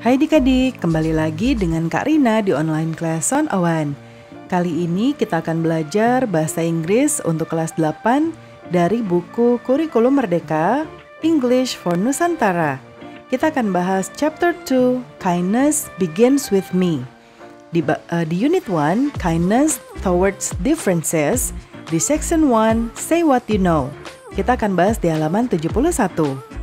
Hai adik-adik, kembali lagi dengan Kak Rina di online class on Awan. Kali ini kita akan belajar bahasa Inggris untuk kelas 8 dari buku Kurikulum Merdeka, English for Nusantara. Kita akan bahas chapter 2, Kindness Begins With Me. Di unit 1, Kindness Towards Differences, di section 1, Say What You Know. Kita akan bahas di halaman 71.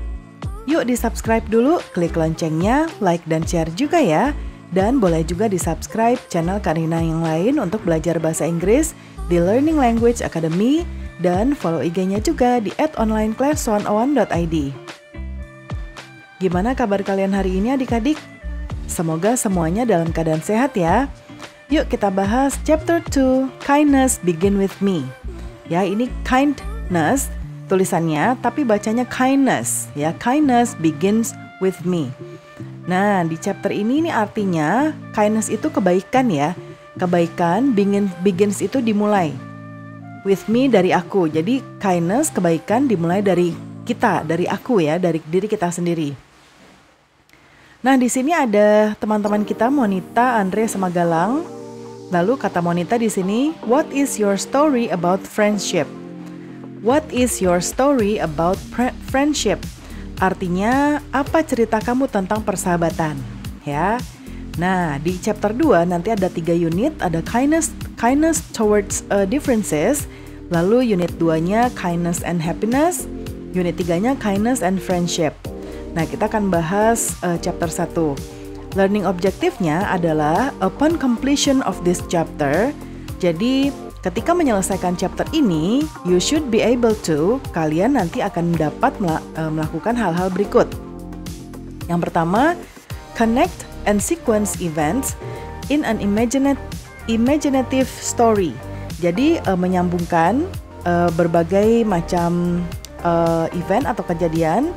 Yuk di-subscribe dulu, klik loncengnya, like dan share juga ya. Dan boleh juga di-subscribe channel Karina yang lain untuk belajar bahasa Inggris di Learning Language Academy dan follow IG-nya juga di @onlineclass101.id. Gimana kabar kalian hari ini adik-adik? Semoga semuanya dalam keadaan sehat ya. Yuk kita bahas chapter 2, Kindness Begin With Me. Ya, ini kindness tulisannya, tapi bacanya kindness ya. Kindness begins with me. Nah, di chapter ini artinya kindness itu kebaikan ya. Kebaikan begins itu dimulai. With me dari aku. Jadi kindness kebaikan dimulai dari kita, dari aku ya, dari diri kita sendiri. Nah, di sini ada teman-teman kita Monita, Andre sama Galang. Lalu kata Monita di sini, what is your story about friendship? What is your story about friendship? Artinya, apa cerita kamu tentang persahabatan? Ya. Nah, di chapter 2 nanti ada 3 unit, ada kindness towards differences, lalu unit 2-nya kindness and happiness, unit 3-nya kindness and friendship. Nah, kita akan bahas chapter 1. Learning objektifnya adalah upon completion of this chapter. Jadi, ketika menyelesaikan chapter ini, you should be able to, kalian nanti akan dapat melakukan hal-hal berikut. Yang pertama, connect and sequence events in an imaginative story. Jadi menyambungkan berbagai macam event atau kejadian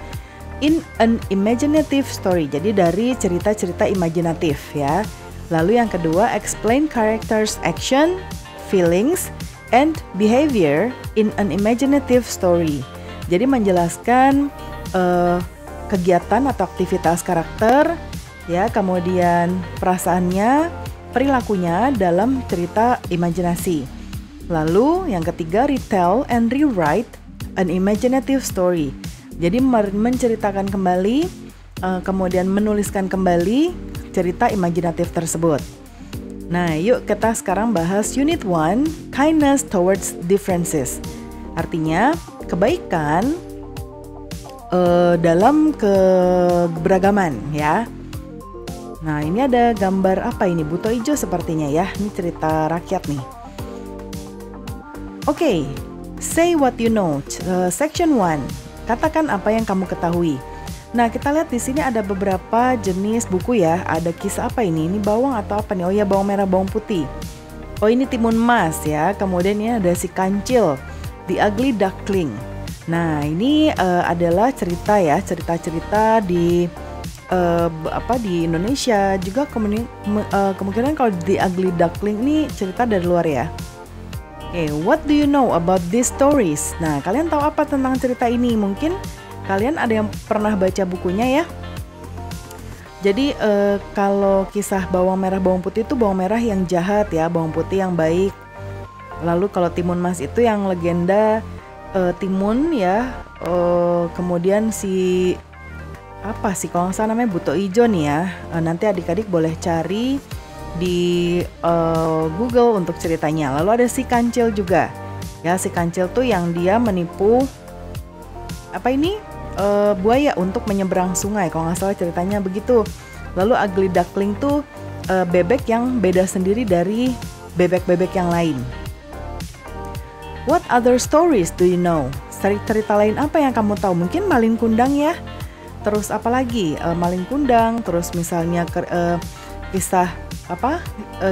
in an imaginative story. Jadi dari cerita-cerita imajinatif ya. Lalu yang kedua, explain characters' action, feelings, and behavior in an imaginative story. Jadi menjelaskan kegiatan atau aktivitas karakter, ya, kemudian perasaannya, perilakunya dalam cerita imajinasi. Lalu yang ketiga, retell and rewrite an imaginative story. Jadi menceritakan kembali, kemudian menuliskan kembali cerita imajinatif tersebut. Nah, yuk kita sekarang bahas unit 1, kindness towards differences. Artinya, kebaikan dalam keberagaman ya. Nah, ini ada gambar apa ini? Buto ijo sepertinya ya. Ini cerita rakyat nih. Oke, say what you know. Section 1. Katakan apa yang kamu ketahui. Nah, kita lihat di sini ada beberapa jenis buku ya. Ada kisah apa ini? Ini bawang atau apa nih? Oh ya, bawang merah, bawang putih. Oh, ini timun mas ya. Kemudian ini ada si kancil, The Ugly Duckling. Nah, ini adalah cerita ya, cerita-cerita di di Indonesia juga. Kemungkinan kalau The Ugly Duckling ini cerita dari luar ya. Oke, what do you know about these stories? Nah, kalian tahu apa tentang cerita ini? Mungkin kalian ada yang pernah baca bukunya ya. Jadi kalau kisah bawang merah bawang putih itu bawang merah yang jahat ya, bawang putih yang baik. Lalu kalau timun mas itu yang legenda timun ya. Kemudian si apa sih kalau nggak salah namanya buto ijo nih ya. Nanti adik-adik boleh cari di Google untuk ceritanya. Lalu ada si kancil juga. Ya, si kancil tuh yang dia menipu apa ini? Buaya untuk menyeberang sungai, kalau nggak salah ceritanya begitu. Lalu Ugly Duckling tuh bebek yang beda sendiri dari bebek-bebek yang lain. What other stories do you know? Cerita lain apa yang kamu tahu? Mungkin maling kundang ya. Terus apa lagi? Maling kundang. Terus misalnya kisah apa?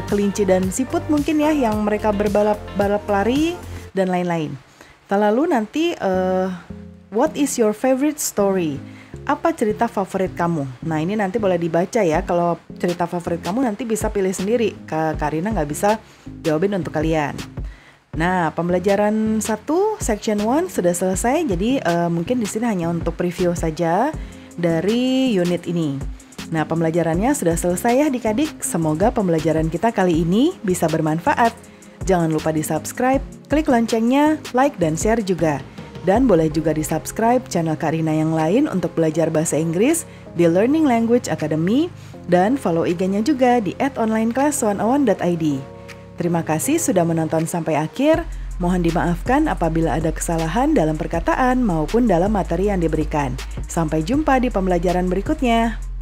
Kelinci dan siput mungkin ya, yang mereka berbalap lari dan lain-lain. Lalu nanti what is your favorite story? Apa cerita favorit kamu? Nah, ini nanti boleh dibaca ya. Kalau cerita favorit kamu nanti bisa pilih sendiri. Karina nggak bisa jawabin untuk kalian. Nah, pembelajaran 1 section 1 sudah selesai. Jadi mungkin di sini hanya untuk preview saja dari unit ini. Nah, pembelajarannya sudah selesai ya adik-adik. Semoga pembelajaran kita kali ini bisa bermanfaat. Jangan lupa di-subscribe, klik loncengnya, like dan share juga. Dan boleh juga di-subscribe channel Karina yang lain untuk belajar bahasa Inggris di Learning Language Academy dan follow IG-nya juga di @onlineclass101.id. Terima kasih sudah menonton sampai akhir. Mohon dimaafkan apabila ada kesalahan dalam perkataan maupun dalam materi yang diberikan. Sampai jumpa di pembelajaran berikutnya.